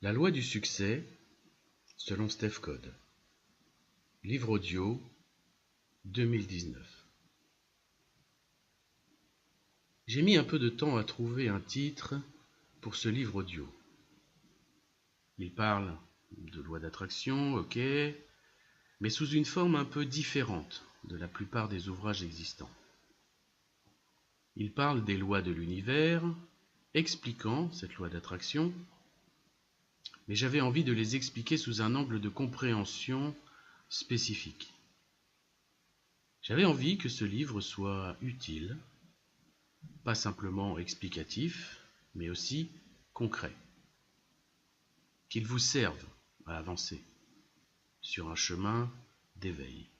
La loi du succès, selon Steph Code. Livre audio 2019. J'ai mis un peu de temps à trouver un titre pour ce livre audio. Il parle de loi d'attraction, ok, mais sous une forme un peu différente de la plupart des ouvrages existants. Il parle des lois de l'univers, expliquant cette loi d'attraction, mais j'avais envie de les expliquer sous un angle de compréhension spécifique. J'avais envie que ce livre soit utile, pas simplement explicatif, mais aussi concret. Qu'il vous serve à avancer sur un chemin d'éveil.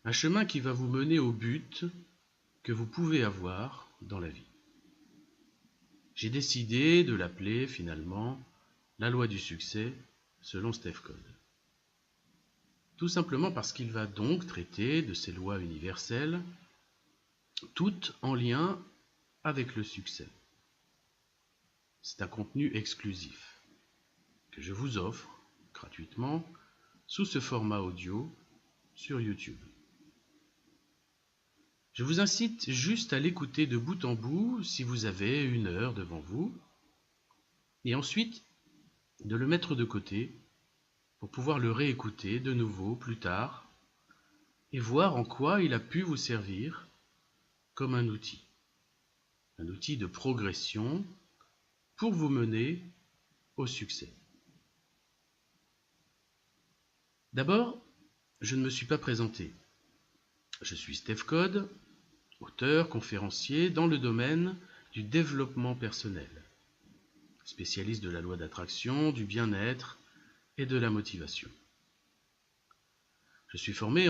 Un chemin qui va vous mener au but que vous pouvez avoir dans la vie. J'ai décidé de l'appeler finalement la loi du succès selon Steph Code. Tout simplement parce qu'il va donc traiter de ces lois universelles, toutes en lien avec le succès. C'est un contenu exclusif que je vous offre gratuitement sous ce format audio sur YouTube. Je vous incite juste à l'écouter de bout en bout si vous avez 1 heure devant vous, et ensuite de le mettre de côté pour pouvoir le réécouter de nouveau plus tard et voir en quoi il a pu vous servir comme un outil de progression pour vous mener au succès. D'abord, je ne me suis pas présenté. Je suis Steph Code, auteur, conférencier dans le domaine du développement personnel, spécialiste de la loi d'attraction, du bien-être et de la motivation. Je suis formé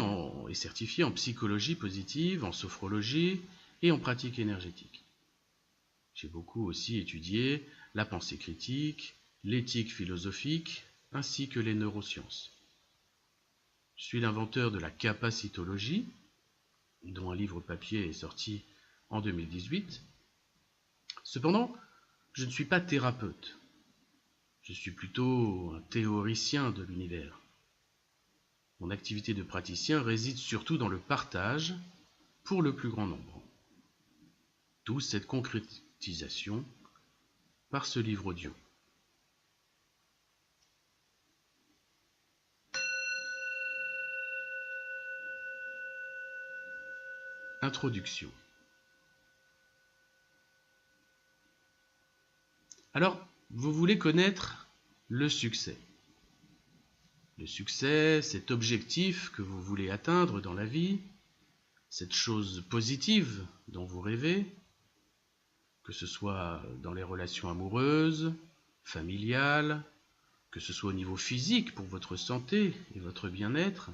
et certifié en psychologie positive, en sophrologie et en pratique énergétique. J'ai beaucoup aussi étudié la pensée critique, l'éthique philosophique, ainsi que les neurosciences. Je suis l'inventeur de la capacitologie, dont un livre papier est sorti en 2018. Cependant, je ne suis pas thérapeute. Je suis plutôt un théoricien de l'univers. Mon activité de praticien réside surtout dans le partage pour le plus grand nombre. D'où cette concrétisation par ce livre audio. Introduction. Alors, vous voulez connaître le succès. Le succès, cet objectif que vous voulez atteindre dans la vie, cette chose positive dont vous rêvez, que ce soit dans les relations amoureuses, familiales, que ce soit au niveau physique pour votre santé et votre bien-être,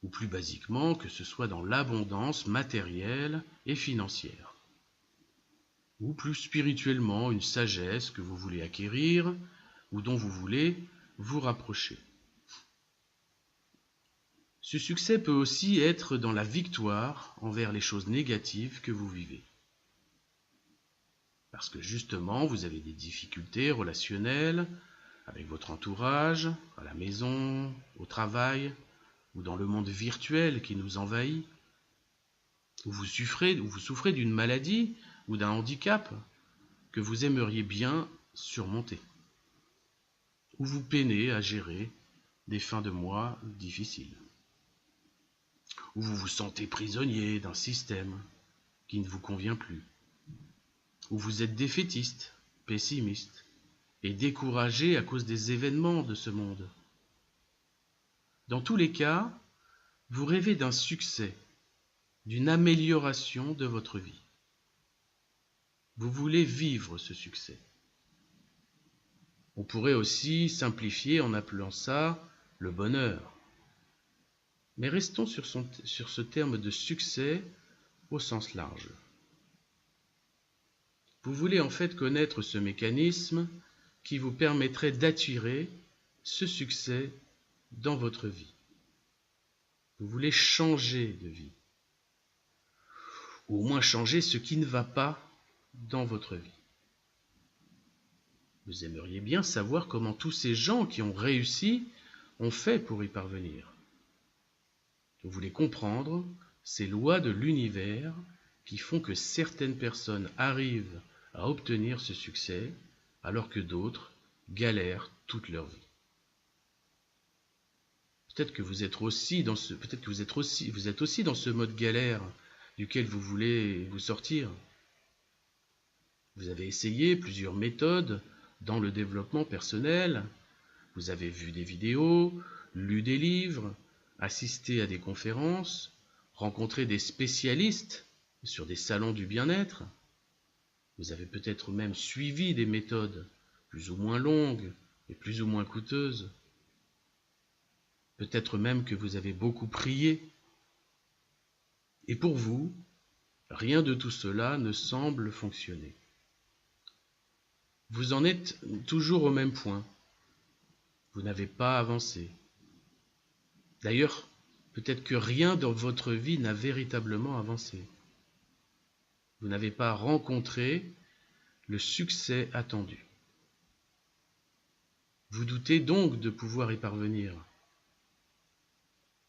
ou plus basiquement que ce soit dans l'abondance matérielle et financière, ou plus spirituellement une sagesse que vous voulez acquérir ou dont vous voulez vous rapprocher. Ce succès peut aussi être dans la victoire envers les choses négatives que vous vivez. Parce que justement, vous avez des difficultés relationnelles avec votre entourage, à la maison, au travail, ou dans le monde virtuel qui nous envahit, ou vous souffrez d'une maladie ou d'un handicap que vous aimeriez bien surmonter, ou vous peinez à gérer des fins de mois difficiles, ou vous vous sentez prisonnier d'un système qui ne vous convient plus, ou vous êtes défaitiste, pessimiste et découragé à cause des événements de ce monde. Dans tous les cas, vous rêvez d'un succès, d'une amélioration de votre vie. Vous voulez vivre ce succès. On pourrait aussi simplifier en appelant ça le bonheur. Mais restons sur ce terme de succès au sens large. Vous voulez en fait connaître ce mécanisme qui vous permettrait d'attirer ce succès dans votre vie. Vous voulez changer de vie, ou au moins changer ce qui ne va pas dans votre vie. Vous aimeriez bien savoir comment tous ces gens qui ont réussi ont fait pour y parvenir. Vous voulez comprendre ces lois de l'univers qui font que certaines personnes arrivent à obtenir ce succès alors que d'autres galèrent toute leur vie. Peut-être que vous êtes aussi dans ce mode galère duquel vous voulez vous sortir. Vous avez essayé plusieurs méthodes dans le développement personnel, vous avez vu des vidéos, lu des livres, assisté à des conférences, rencontré des spécialistes sur des salons du bien-être. Vous avez peut-être même suivi des méthodes plus ou moins longues et plus ou moins coûteuses. Peut-être même que vous avez beaucoup prié. Et pour vous, rien de tout cela ne semble fonctionner. Vous en êtes toujours au même point. Vous n'avez pas avancé. D'ailleurs, peut-être que rien dans votre vie n'a véritablement avancé. Vous n'avez pas rencontré le succès attendu. Vous doutez donc de pouvoir y parvenir.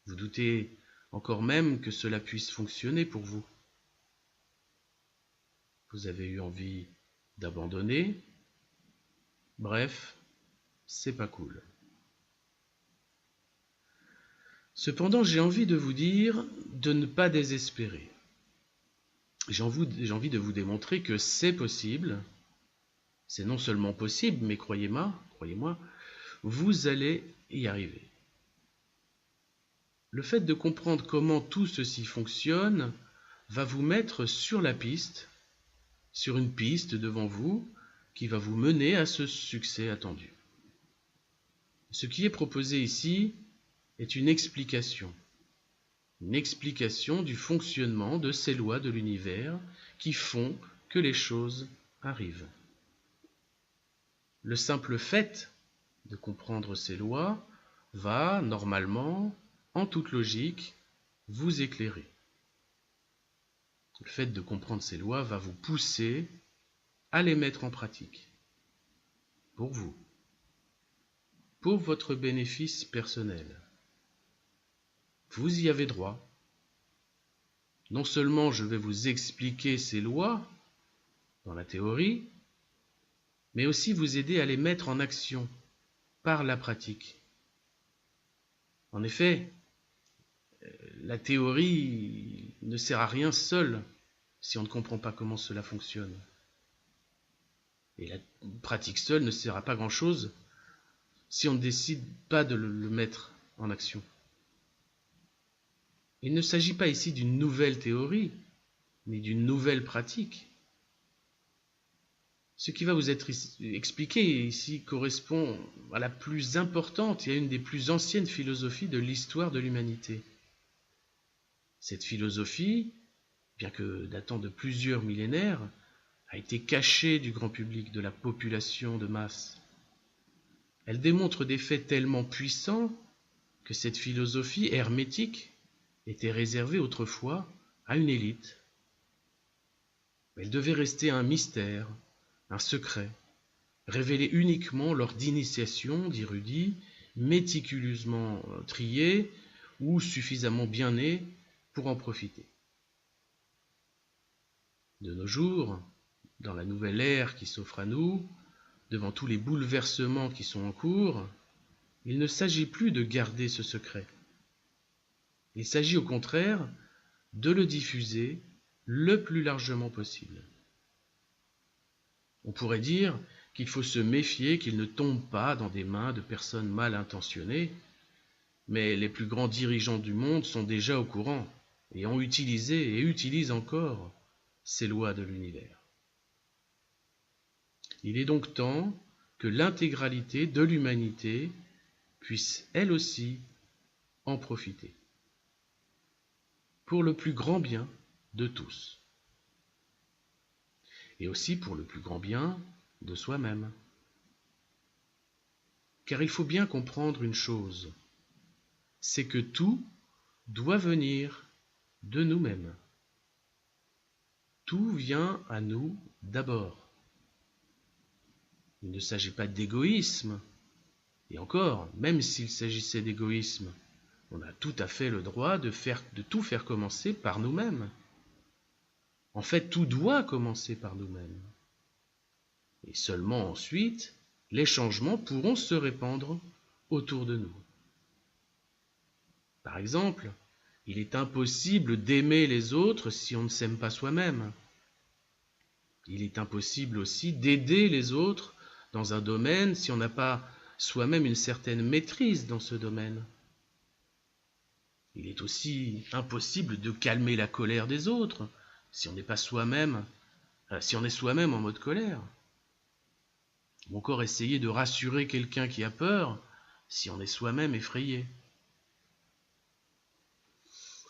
Vous doutez encore même que cela puisse fonctionner pour vous. Vous avez eu envie d'abandonner. Bref, c'est pas cool. Cependant, j'ai envie de vous dire de ne pas désespérer. J'ai envie de vous démontrer que c'est possible. C'est non seulement possible, mais croyez-moi, vous allez y arriver. Le fait de comprendre comment tout ceci fonctionne va vous mettre sur la piste, sur une piste devant vous, qui va vous mener à ce succès attendu. Ce qui est proposé ici est une explication du fonctionnement de ces lois de l'univers qui font que les choses arrivent. Le simple fait de comprendre ces lois va, normalement, en toute logique, vous éclairer. Le fait de comprendre ces lois va vous pousser à les mettre en pratique. Pour vous. Pour votre bénéfice personnel. Vous y avez droit. Non seulement je vais vous expliquer ces lois dans la théorie, mais aussi vous aider à les mettre en action par la pratique. En effet, la théorie ne sert à rien seule si on ne comprend pas comment cela fonctionne. Et la pratique seule ne sert à pas grand-chose si on ne décide pas de le mettre en action. Il ne s'agit pas ici d'une nouvelle théorie, mais d'une nouvelle pratique. Ce qui va vous être expliqué ici correspond à la plus importante et à une des plus anciennes philosophies de l'histoire de l'humanité. Cette philosophie, bien que datant de plusieurs millénaires, a été cachée du grand public, de la population de masse. Elle démontre des faits tellement puissants que cette philosophie hermétique était réservée autrefois à une élite. Elle devait rester un mystère, un secret, révélé uniquement lors d'initiations d'érudits méticuleusement triés ou suffisamment bien nés pour en profiter. De nos jours, dans la nouvelle ère qui s'offre à nous, devant tous les bouleversements qui sont en cours, il ne s'agit plus de garder ce secret. Il s'agit au contraire de le diffuser le plus largement possible. On pourrait dire qu'il faut se méfier qu'il ne tombe pas dans des mains de personnes mal intentionnées, mais les plus grands dirigeants du monde sont déjà au courant et ont utilisé et utilisent encore ces lois de l'univers. Il est donc temps que l'intégralité de l'humanité puisse elle aussi en profiter, pour le plus grand bien de tous, et aussi pour le plus grand bien de soi-même. Car il faut bien comprendre une chose, c'est que tout doit venir de nous-mêmes. Tout vient à nous d'abord. Il ne s'agit pas d'égoïsme. Et encore, même s'il s'agissait d'égoïsme, on a tout à fait le droit de tout faire commencer par nous-mêmes. En fait, tout doit commencer par nous-mêmes. Et seulement ensuite, les changements pourront se répandre autour de nous. Par exemple, il est impossible d'aimer les autres si on ne s'aime pas soi-même. Il est impossible aussi d'aider les autres dans un domaine si on n'a pas soi-même une certaine maîtrise dans ce domaine. Il est aussi impossible de calmer la colère des autres si on n'est pas soi-même, si on est soi-même en mode colère. Ou encore essayer de rassurer quelqu'un qui a peur si on est soi-même effrayé.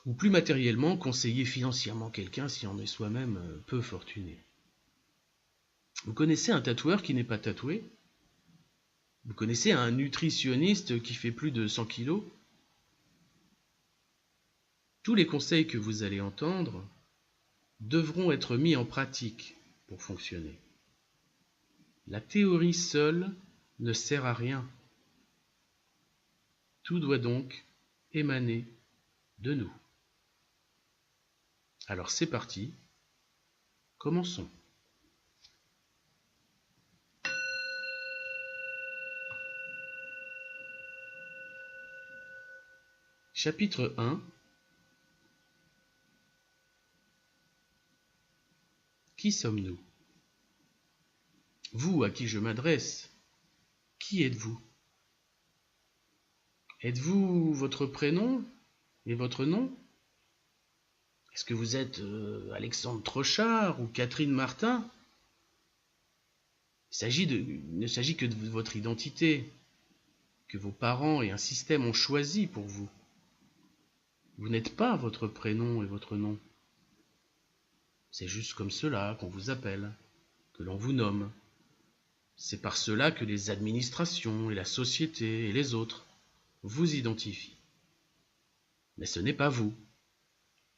Ou plus matériellement, conseiller financièrement quelqu'un si on est soi-même peu fortuné. Vous connaissez un tatoueur qui n'est pas tatoué? Vous connaissez un nutritionniste qui fait plus de 100 kilos? Tous les conseils que vous allez entendre devront être mis en pratique pour fonctionner. La théorie seule ne sert à rien. Tout doit donc émaner de nous. Alors c'est parti, commençons. Chapitre 1. Qui sommes-nous? Vous à qui je m'adresse, qui êtes-vous? Êtes-vous votre prénom et votre nom? Est-ce que vous êtes Alexandre Trochard ou Catherine Martin? Il ne s'agit que de votre identité, que vos parents et un système ont choisi pour vous. Vous n'êtes pas votre prénom et votre nom. C'est juste comme cela qu'on vous appelle, que l'on vous nomme. C'est par cela que les administrations et la société et les autres vous identifient. Mais ce n'est pas vous.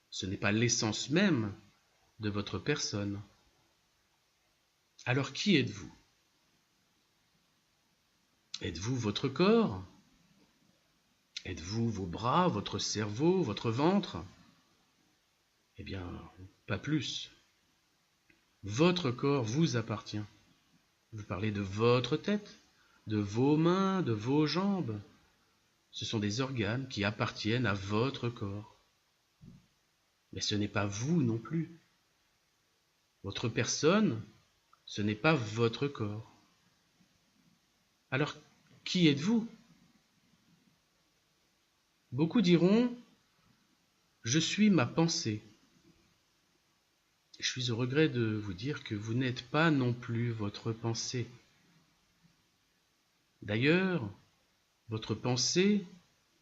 Ce n'est pas l'essence même de votre personne. Alors qui êtes-vous? Êtes-vous votre corps? Êtes-vous vos bras, votre cerveau, votre ventre? Eh bien, pas plus. Votre corps vous appartient. Vous parlez de votre tête, de vos mains, de vos jambes. Ce sont des organes qui appartiennent à votre corps. Mais ce n'est pas vous non plus. Votre personne, ce n'est pas votre corps. Alors, qui êtes-vous? Beaucoup diront « Je suis ma pensée ». Je suis au regret de vous dire que vous n'êtes pas non plus votre pensée. D'ailleurs, votre pensée,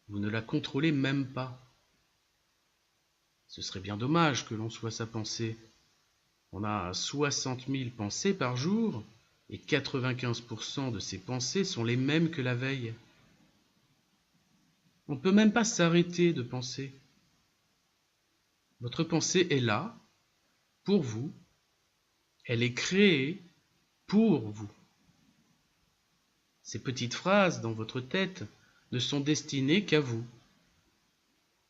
vous ne la contrôlez même pas. Ce serait bien dommage que l'on soit sa pensée. On a 60 000 pensées par jour et 95% de ces pensées sont les mêmes que la veille. On ne peut même pas s'arrêter de penser. Votre pensée est là, pour vous. Elle est créée pour vous. Ces petites phrases dans votre tête ne sont destinées qu'à vous.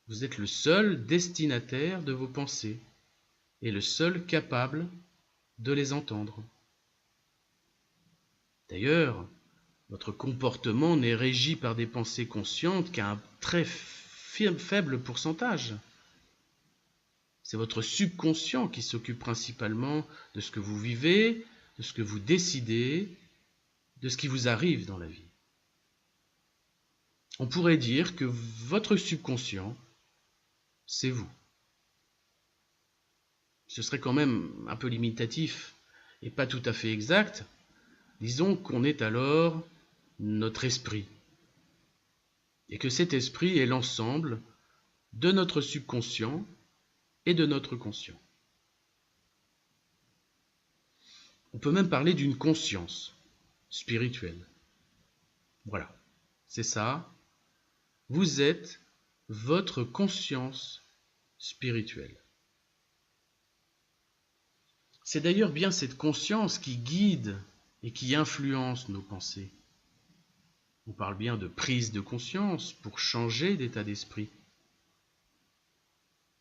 Vous êtes le seul destinataire de vos pensées et le seul capable de les entendre. D'ailleurs, votre comportement n'est régi par des pensées conscientes qu'à un très faible pourcentage. C'est votre subconscient qui s'occupe principalement de ce que vous vivez, de ce que vous décidez, de ce qui vous arrive dans la vie. On pourrait dire que votre subconscient, c'est vous. Ce serait quand même un peu limitatif et pas tout à fait exact. Disons qu'on est alors notre esprit et que cet esprit est l'ensemble de notre subconscient et de notre conscient. On peut même parler d'une conscience spirituelle. Voilà, c'est ça. Vous êtes votre conscience spirituelle. C'est d'ailleurs bien cette conscience qui guide et qui influence nos pensées. On parle bien de prise de conscience pour changer d'état d'esprit.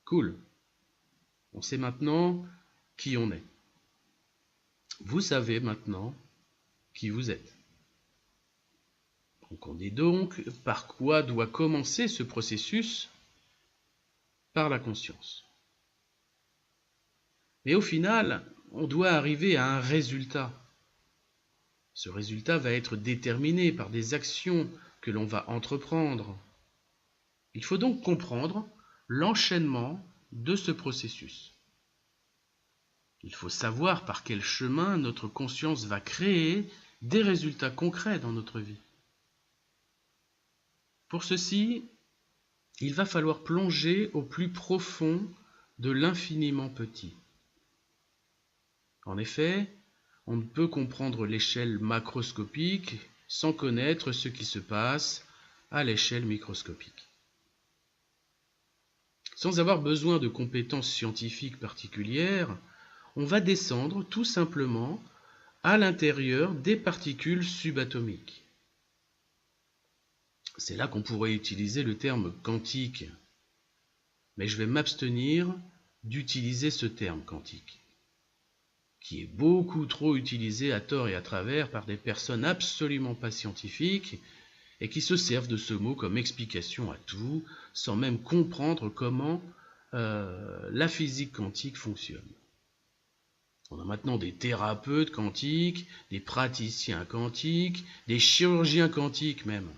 Cool. On sait maintenant qui on est. Vous savez maintenant qui vous êtes. On connaît donc par quoi doit commencer ce processus, par la conscience. Mais au final, on doit arriver à un résultat. Ce résultat va être déterminé par des actions que l'on va entreprendre. Il faut donc comprendre l'enchaînement de ce processus. Il faut savoir par quel chemin notre conscience va créer des résultats concrets dans notre vie. Pour ceci, il va falloir plonger au plus profond de l'infiniment petit. En effet, on ne peut comprendre l'échelle macroscopique sans connaître ce qui se passe à l'échelle microscopique. Sans avoir besoin de compétences scientifiques particulières, on va descendre tout simplement à l'intérieur des particules subatomiques. C'est là qu'on pourrait utiliser le terme quantique, mais je vais m'abstenir d'utiliser ce terme quantique, qui est beaucoup trop utilisé à tort et à travers par des personnes absolument pas scientifiques et qui se servent de ce mot comme explication à tout, sans même comprendre comment la physique quantique fonctionne. On a maintenant des thérapeutes quantiques, des praticiens quantiques, des chirurgiens quantiques même.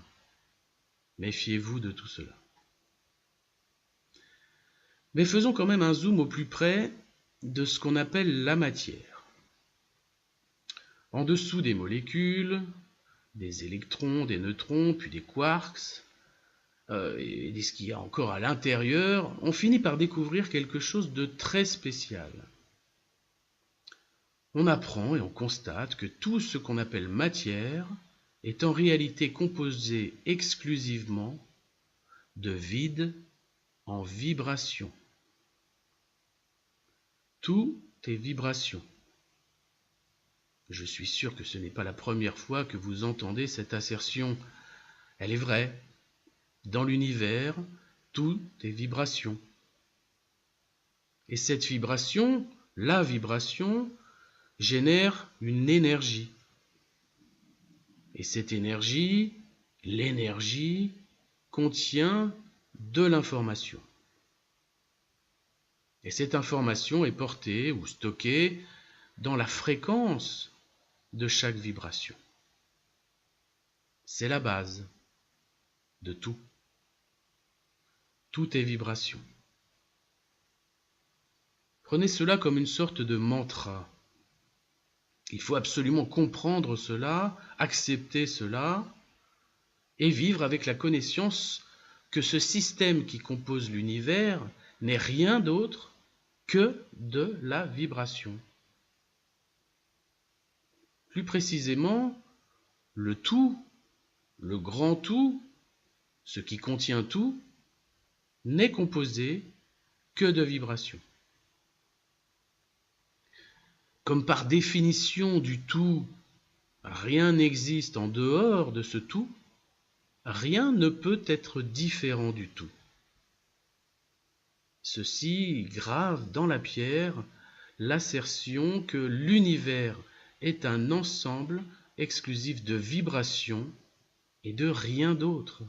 Méfiez-vous de tout cela. Mais faisons quand même un zoom au plus près de ce qu'on appelle la matière. En dessous des molécules, des électrons, des neutrons, puis des quarks, et de ce qu'il y a encore à l'intérieur, on finit par découvrir quelque chose de très spécial. On apprend et on constate que tout ce qu'on appelle matière est en réalité composé exclusivement de vide en vibration. Tout est vibration. Je suis sûr que ce n'est pas la première fois que vous entendez cette assertion. Elle est vraie. Dans l'univers, tout est vibration. Et cette vibration, la vibration, génère une énergie. Et cette énergie, l'énergie, contient de l'information. Et cette information est portée ou stockée dans la fréquence de chaque vibration. C'est la base de tout. Tout est vibration. Prenez cela comme une sorte de mantra. Il faut absolument comprendre cela, accepter cela, et vivre avec la connaissance que ce système qui compose l'univers n'est rien d'autre que de la vibration. Plus précisément, le tout, le grand tout, ce qui contient tout, n'est composé que de vibrations. Comme par définition du tout, rien n'existe en dehors de ce tout, rien ne peut être différent du tout. Ceci grave dans la pierre l'assertion que l'univers est un ensemble exclusif de vibrations et de rien d'autre.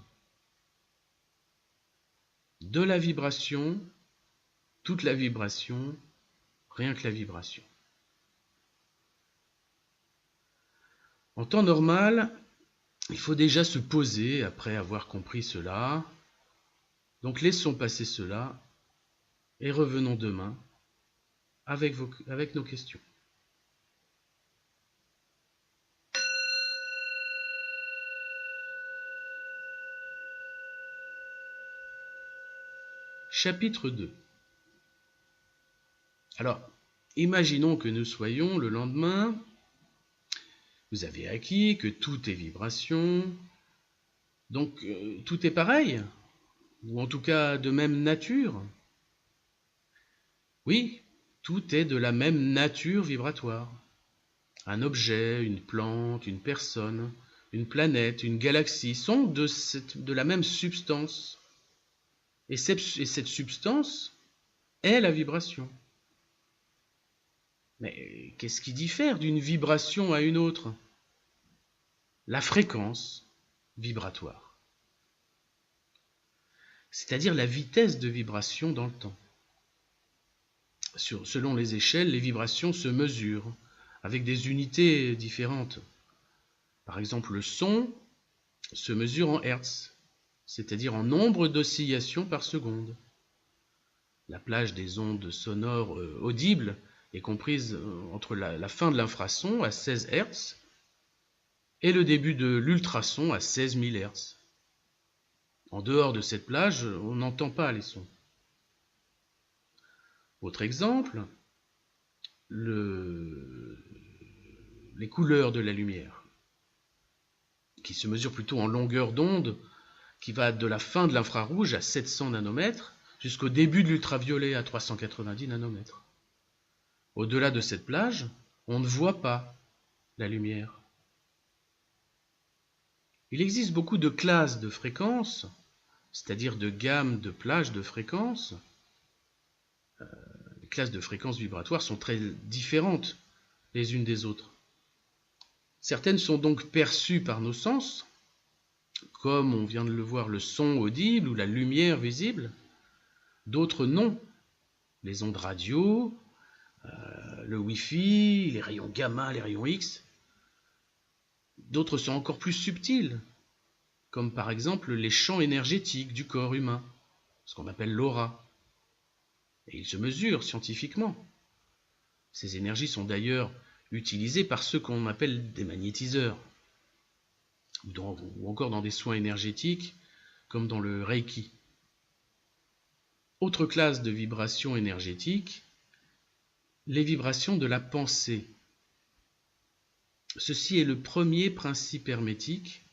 De la vibration, toute la vibration, rien que la vibration. En temps normal, il faut déjà se poser après avoir compris cela. Donc laissons passer cela et revenons demain avec nos questions. Chapitre 2. Alors, imaginons que nous soyons le lendemain. Vous avez acquis que tout est vibration, donc tout est pareil, ou en tout cas de même nature. Oui, tout est de la même nature vibratoire. Un objet, une plante, une personne, une planète, une galaxie sont de la même substance. Et cette substance est la vibration. Mais qu'est-ce qui diffère d'une vibration à une autre? La fréquence vibratoire, c'est-à-dire la vitesse de vibration dans le temps. Selon les échelles, les vibrations se mesurent avec des unités différentes. Par exemple, le son se mesure en hertz, c'est-à-dire en nombre d'oscillations par seconde. La plage des ondes sonores audibles est comprise entre la fin de l'infrason à 16 Hz et le début de l'ultrason à 16 000 Hz. En dehors de cette plage, on n'entend pas les sons. Autre exemple, les couleurs de la lumière, qui se mesurent plutôt en longueur d'onde, qui va de la fin de l'infrarouge à 700 nanomètres jusqu'au début de l'ultraviolet à 390 nanomètres. Au-delà de cette plage, on ne voit pas la lumière. Il existe beaucoup de classes de fréquences, c'est-à-dire de gammes de plages de fréquences. Les classes de fréquences vibratoires sont très différentes les unes des autres. Certaines sont donc perçues par nos sens, comme on vient de le voir, le son audible ou la lumière visible. D'autres non, les ondes radio, le Wi-Fi, les rayons gamma, les rayons X. D'autres sont encore plus subtils, comme par exemple les champs énergétiques du corps humain, ce qu'on appelle l'aura. Et ils se mesurent scientifiquement. Ces énergies sont d'ailleurs utilisées par ceux qu'on appelle des magnétiseurs, ou encore dans des soins énergétiques, comme dans le Reiki. Autre classe de vibrations énergétiques, les vibrations de la pensée. Ceci est le premier principe hermétique,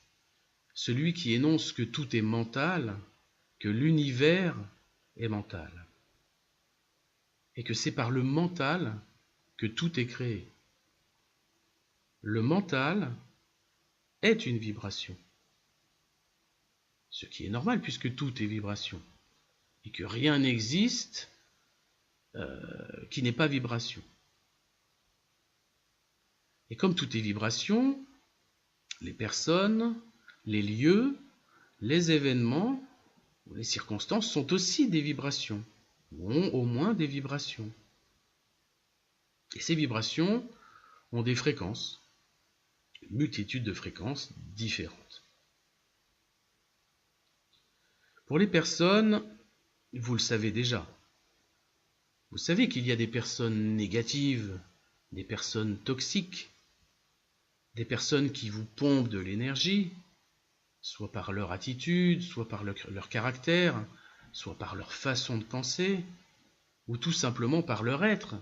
celui qui énonce que tout est mental, que l'univers est mental, et que c'est par le mental que tout est créé. Le mental est une vibration, ce qui est normal puisque tout est vibration, et que rien n'existe qui n'est pas vibration. Et comme tout est vibration, les personnes, les lieux, les événements, les circonstances sont aussi des vibrations, ou ont au moins des vibrations. Et ces vibrations ont des fréquences, une multitude de fréquences différentes. Pour les personnes, vous le savez déjà. Vous savez qu'il y a des personnes négatives, des personnes toxiques, des personnes qui vous pompent de l'énergie, soit par leur attitude, soit par leur caractère, soit par leur façon de penser, ou tout simplement par leur être,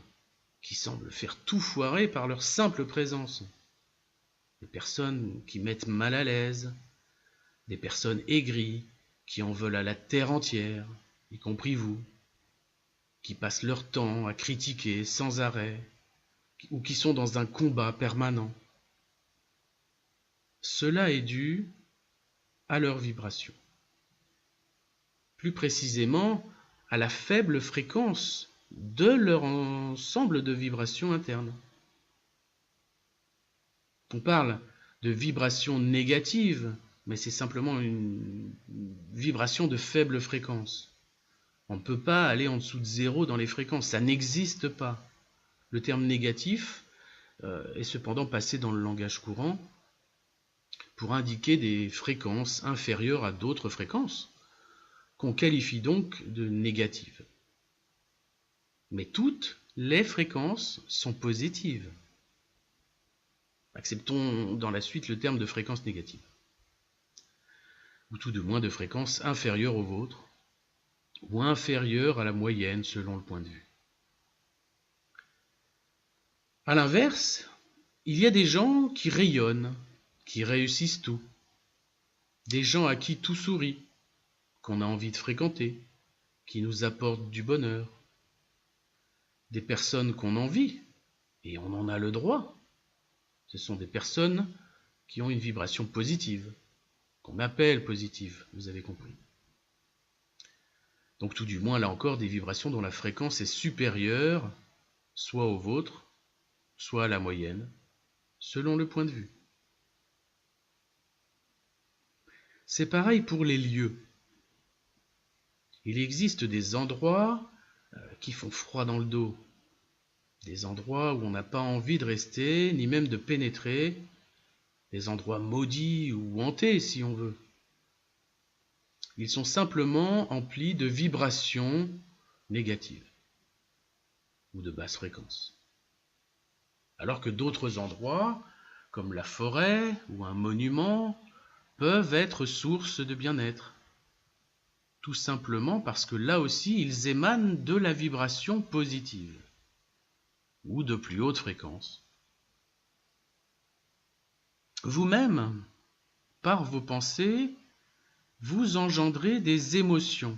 qui semblent faire tout foirer par leur simple présence. Des personnes qui mettent mal à l'aise, des personnes aigries, qui en veulent à la terre entière, y compris vous, qui passent leur temps à critiquer sans arrêt, ou qui sont dans un combat permanent. Cela est dû à leur vibration. Plus précisément, à la faible fréquence de leur ensemble de vibrations internes. On parle de vibrations négatives, mais c'est simplement une vibration de faible fréquence. On ne peut pas aller en dessous de 0 dans les fréquences, ça n'existe pas. Le terme négatif est cependant passé dans le langage courant pour indiquer des fréquences inférieures à d'autres fréquences, qu'on qualifie donc de négatives. Mais toutes les fréquences sont positives. Acceptons dans la suite le terme de fréquence négative, ou tout de moins de fréquence inférieure aux vôtres, ou inférieure à la moyenne selon le point de vue. A l'inverse, il y a des gens qui rayonnent, qui réussissent tout, des gens à qui tout sourit, qu'on a envie de fréquenter, qui nous apportent du bonheur, des personnes qu'on envie, et on en a le droit, Ce sont des personnes qui ont une vibration positive, qu'on appelle positive, vous avez compris. Donc tout du moins, là encore, des vibrations dont la fréquence est supérieure, soit au vôtre, soit à la moyenne, selon le point de vue. C'est pareil pour les lieux. Il existe des endroits qui font froid dans le dos, des endroits où on n'a pas envie de rester, ni même de pénétrer, des endroits maudits ou hantés si on veut. Ils sont simplement emplis de vibrations négatives ou de basse fréquence. Alors que d'autres endroits, comme la forêt ou un monument, peuvent être source de bien-être. Tout simplement parce que là aussi, ils émanent de la vibration positive ou de plus haute fréquence. Vous-même, par vos pensées, vous engendrez des émotions.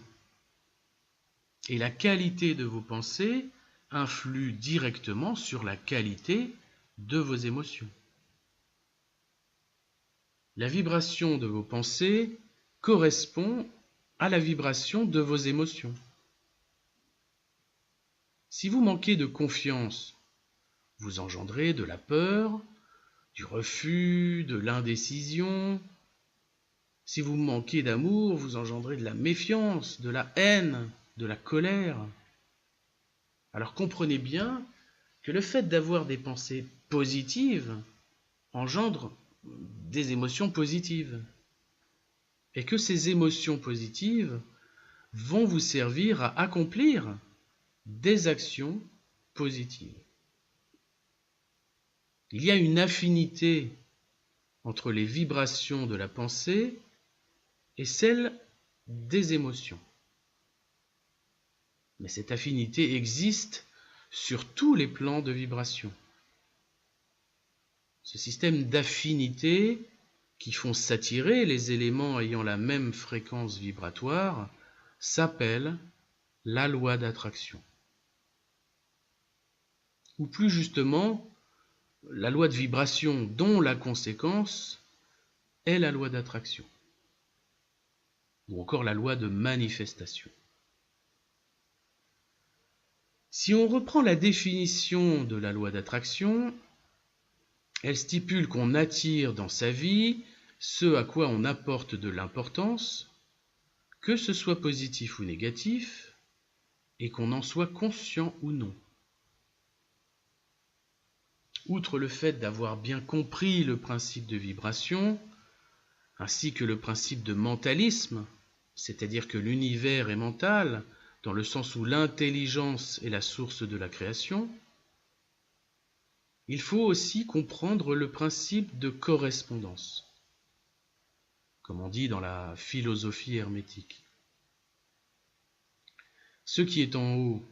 Et la qualité de vos pensées influe directement sur la qualité de vos émotions. La vibration de vos pensées correspond à la vibration de vos émotions. Si vous manquez de confiance, vous engendrez de la peur, du refus, de l'indécision. Si vous manquez d'amour, vous engendrez de la méfiance, de la haine, de la colère. Alors comprenez bien que le fait d'avoir des pensées positives engendre des émotions positives. Et que ces émotions positives vont vous servir à accomplir des actions positives. Il y a une affinité entre les vibrations de la pensée et celle des émotions. Mais cette affinité existe sur tous les plans de vibration. Ce système d'affinités qui font s'attirer les éléments ayant la même fréquence vibratoire s'appelle la loi d'attraction. Ou plus justement, la loi de vibration dont la conséquence est la loi d'attraction. Ou encore la loi de manifestation. Si on reprend la définition de la loi d'attraction, elle stipule qu'on attire dans sa vie ce à quoi on apporte de l'importance, que ce soit positif ou négatif, et qu'on en soit conscient ou non. Outre le fait d'avoir bien compris le principe de vibration, ainsi que le principe de mentalisme, c'est-à-dire que l'univers est mental, dans le sens où l'intelligence est la source de la création, il faut aussi comprendre le principe de correspondance, comme on dit dans la philosophie hermétique. Ce qui est en haut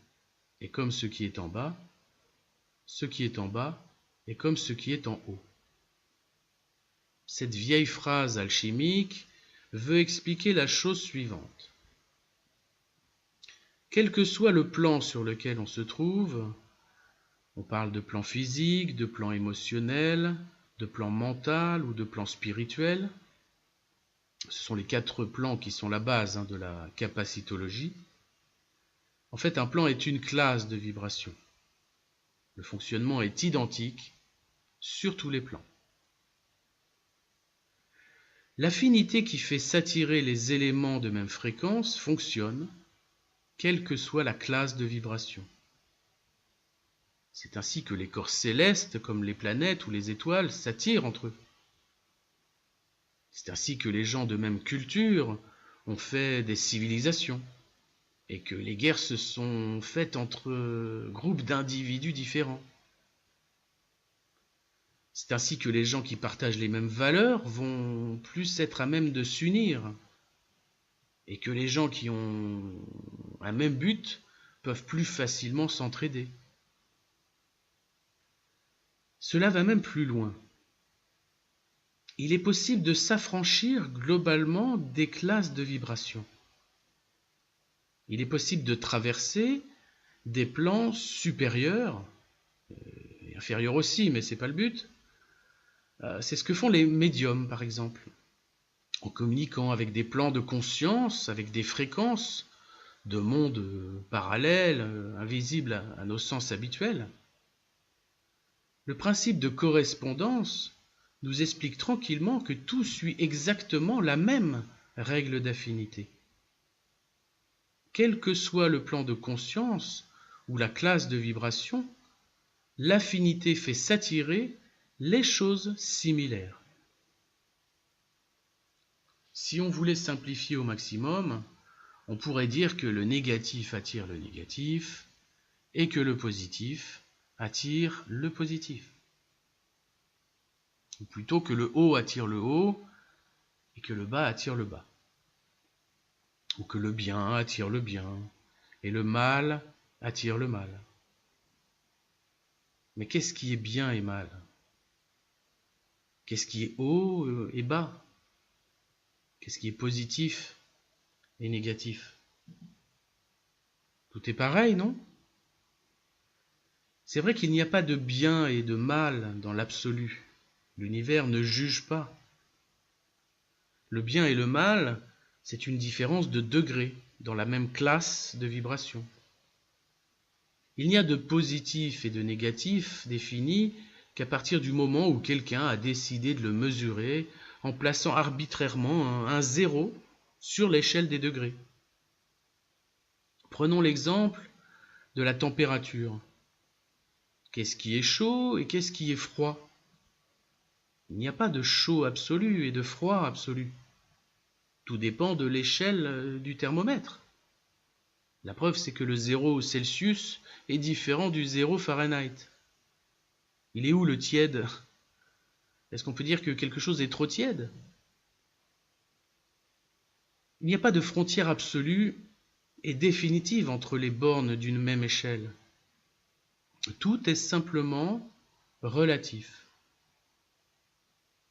est comme ce qui est en bas, ce qui est en bas est comme ce qui est en haut. Cette vieille phrase alchimique veut expliquer la chose suivante. Quel que soit le plan sur lequel on se trouve, on parle de plan physique, de plan émotionnel, de plan mental ou de plan spirituel. Ce sont les 4 plans qui sont la base de la capacitologie. En fait, un plan est une classe de vibration. Le fonctionnement est identique sur tous les plans. L'affinité qui fait s'attirer les éléments de même fréquence fonctionne, quelle que soit la classe de vibration. C'est ainsi que les corps célestes, comme les planètes ou les étoiles, s'attirent entre eux. C'est ainsi que les gens de même culture ont fait des civilisations, et que les guerres se sont faites entre groupes d'individus différents. C'est ainsi que les gens qui partagent les mêmes valeurs vont plus être à même de s'unir, et que les gens qui ont un même but peuvent plus facilement s'entraider. Cela va même plus loin. Il est possible de s'affranchir globalement des classes de vibration. Il est possible de traverser des plans supérieurs, et inférieurs aussi, mais ce n'est pas le but, C'est ce que font les médiums, par exemple, en communiquant avec des plans de conscience, avec des fréquences de mondes parallèles, invisibles à nos sens habituels. Le principe de correspondance nous explique tranquillement que tout suit exactement la même règle d'affinité. Quel que soit le plan de conscience ou la classe de vibration, l'affinité fait s'attirer les choses similaires. Si on voulait simplifier au maximum, on pourrait dire que le négatif attire le négatif et que le positif attire le positif. Ou plutôt que le haut attire le haut et que le bas attire le bas. Ou que le bien attire le bien et le mal attire le mal. Mais qu'est-ce qui est bien et mal? Qu'est-ce qui est haut et bas? Qu'est-ce qui est positif et négatif? Tout est pareil, non? C'est vrai qu'il n'y a pas de bien et de mal dans l'absolu. L'univers ne juge pas. Le bien et le mal, c'est une différence de degré dans la même classe de vibration. Il n'y a de positif et de négatif défini qu'à partir du moment où quelqu'un a décidé de le mesurer en plaçant arbitrairement un zéro sur l'échelle des degrés. Prenons l'exemple de la température. Qu'est-ce qui est chaud et qu'est-ce qui est froid? Il n'y a pas de chaud absolu et de froid absolu. Tout dépend de l'échelle du thermomètre. La preuve, c'est que le 0 Celsius est différent du 0 Fahrenheit. Il est où le tiède? Est-ce qu'on peut dire que quelque chose est trop tiède? Il n'y a pas de frontière absolue et définitive entre les bornes d'une même échelle. Tout est simplement relatif.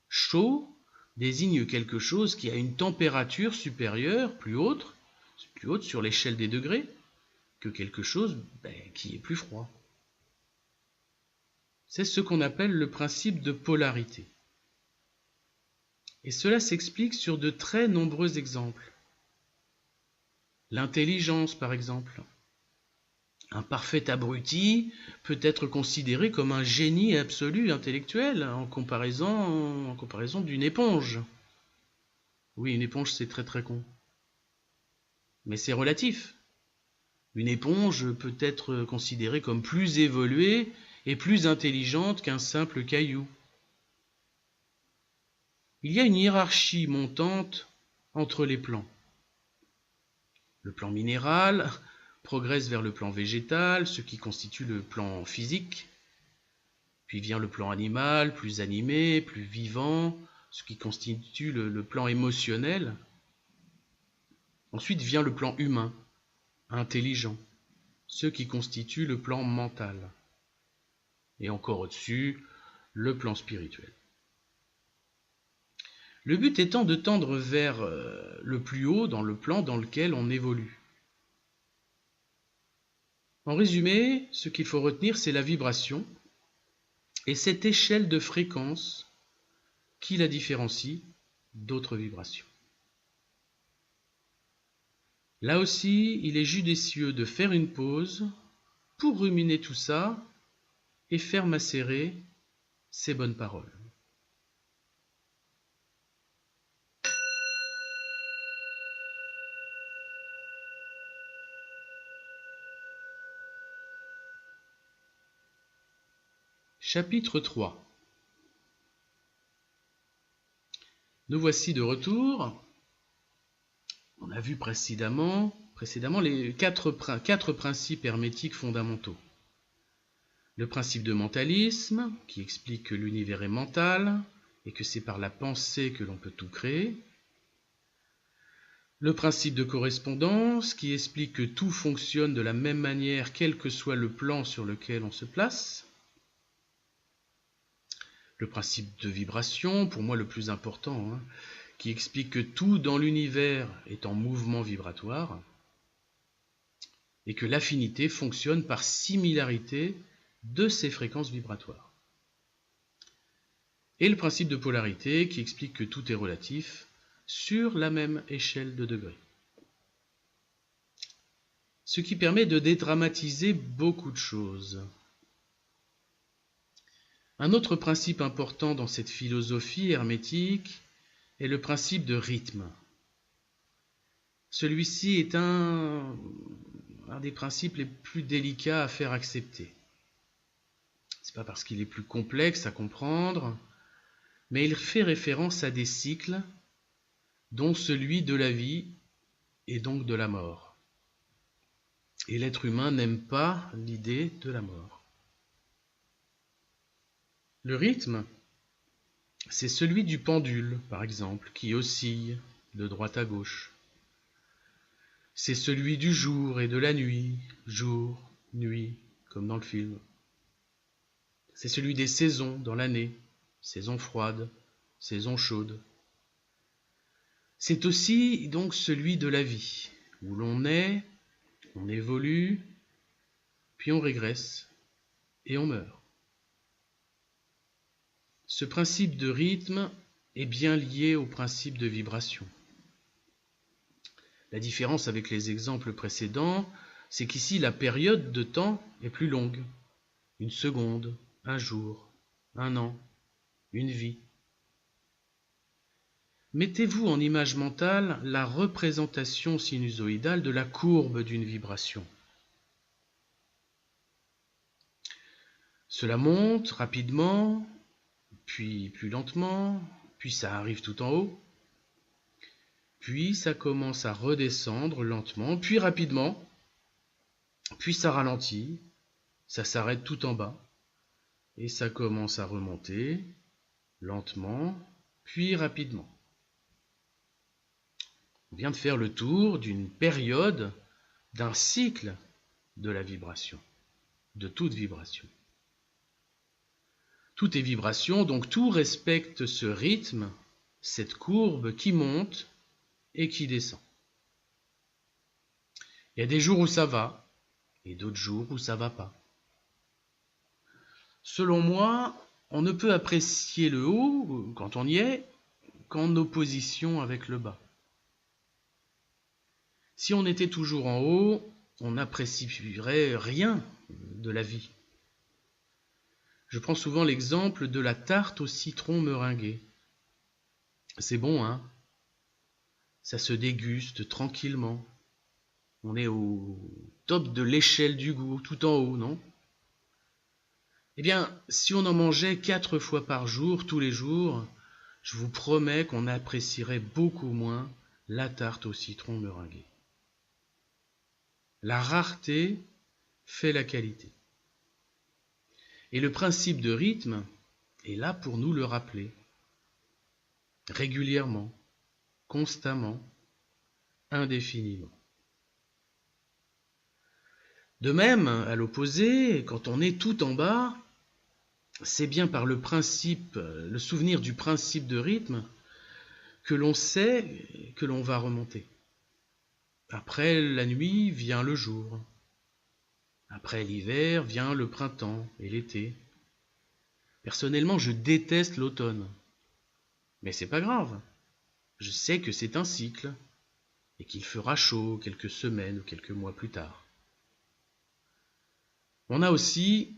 Chaud désigne quelque chose qui a une température supérieure, plus haute sur l'échelle des degrés, que quelque chose qui est plus froid. C'est ce qu'on appelle le principe de polarité. Et cela s'explique sur de très nombreux exemples. L'intelligence, par exemple. Un parfait abruti peut être considéré comme un génie absolu intellectuel en comparaison d'une éponge. Oui, une éponge, c'est très très con. Mais c'est relatif. Une éponge peut être considérée comme plus évoluée et plus intelligente qu'un simple caillou. Il y a une hiérarchie montante entre les plans. Le plan minéral progresse vers le plan végétal, ce qui constitue le plan physique. Puis vient le plan animal, plus animé, plus vivant, ce qui constitue le plan émotionnel. Ensuite vient le plan humain, intelligent, ce qui constitue le plan mental. Et encore au-dessus, le plan spirituel. Le but étant de tendre vers le plus haut dans le plan dans lequel on évolue. En résumé, ce qu'il faut retenir, c'est la vibration et cette échelle de fréquence qui la différencie d'autres vibrations. Là aussi, il est judicieux de faire une pause pour ruminer tout ça et faire macérer ces bonnes paroles. Chapitre 3. Nous voici de retour. On a vu précédemment les quatre principes hermétiques fondamentaux. Le principe de mentalisme, qui explique que l'univers est mental et que c'est par la pensée que l'on peut tout créer. Le principe de correspondance, qui explique que tout fonctionne de la même manière, quel que soit le plan sur lequel on se place. Le principe de vibration, pour moi le plus important, qui explique que tout dans l'univers est en mouvement vibratoire et que l'affinité fonctionne par similarité de ces fréquences vibratoires. et le principe de polarité qui explique que tout est relatif sur la même échelle de degrés. Ce qui permet de dédramatiser beaucoup de choses. Un autre principe important dans cette philosophie hermétique est le principe de rythme. Celui-ci est un des principes les plus délicats à faire accepter. Ce n'est pas parce qu'il est plus complexe à comprendre, mais il fait référence à des cycles, dont celui de la vie et donc de la mort. Et l'être humain n'aime pas l'idée de la mort. Le rythme, c'est celui du pendule, par exemple, qui oscille de droite à gauche. C'est celui du jour et de la nuit, jour, nuit, comme dans le film. C'est celui des saisons dans l'année, saison froide, saison chaude. C'est aussi donc celui de la vie, où l'on naît, on évolue, puis on régresse et on meurt. Ce principe de rythme est bien lié au principe de vibration. La différence avec les exemples précédents, c'est qu'ici la période de temps est plus longue. Une seconde, un jour, un an, une vie. Mettez-vous en image mentale la représentation sinusoïdale de la courbe d'une vibration. Cela monte rapidement, puis plus lentement, puis ça arrive tout en haut, puis ça commence à redescendre lentement, puis rapidement, puis ça ralentit, ça s'arrête tout en bas, et ça commence à remonter lentement, puis rapidement. On vient de faire le tour d'une période, d'un cycle de la vibration, de toute vibration. Tout est vibration, donc tout respecte ce rythme, cette courbe qui monte et qui descend. Il y a des jours où ça va, et d'autres jours où ça va pas. Selon moi, on ne peut apprécier le haut, quand on y est, qu'en opposition avec le bas. Si on était toujours en haut, on n'apprécierait rien de la vie. Je prends souvent l'exemple de la tarte au citron meringuée. C'est bon, hein? Ça se déguste tranquillement. On est au top de l'échelle du goût, tout en haut, non? Eh bien, si on en mangeait 4 fois par jour, tous les jours, je vous promets qu'on apprécierait beaucoup moins la tarte au citron meringuée. La rareté fait la qualité. Et le principe de rythme est là pour nous le rappeler. Régulièrement, constamment, indéfiniment. De même, à l'opposé, quand on est tout en bas, c'est bien par le souvenir du principe de rythme, que l'on sait que l'on va remonter. Après la nuit vient le jour. Après l'hiver vient le printemps et l'été. Personnellement, je déteste l'automne. Mais c'est pas grave. Je sais que c'est un cycle et qu'il fera chaud quelques semaines ou quelques mois plus tard. On a aussi,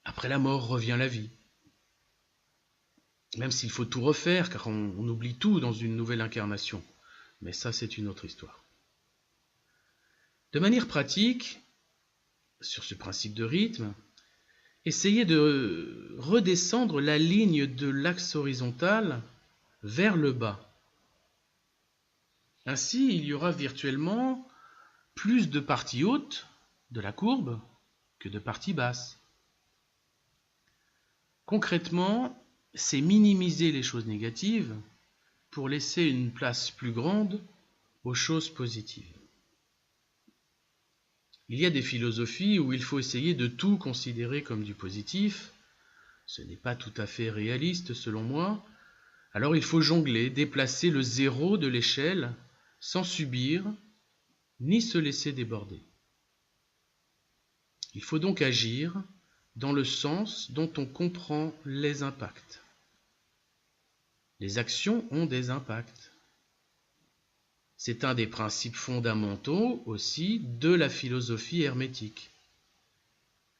après la mort revient la vie. Même s'il faut tout refaire, car on oublie tout dans une nouvelle incarnation. Mais ça, c'est une autre histoire. De manière pratique, sur ce principe de rythme, essayez de redescendre la ligne de l'axe horizontal vers le bas. Ainsi, il y aura virtuellement plus de parties hautes de la courbe que de parties basses. Concrètement, c'est minimiser les choses négatives pour laisser une place plus grande aux choses positives. Il y a des philosophies où il faut essayer de tout considérer comme du positif. Ce n'est pas tout à fait réaliste selon moi. Alors il faut jongler, déplacer le zéro de l'échelle sans subir ni se laisser déborder. Il faut donc agir dans le sens dont on comprend les impacts. les actions ont des impacts. C'est un des principes fondamentaux aussi de la philosophie hermétique.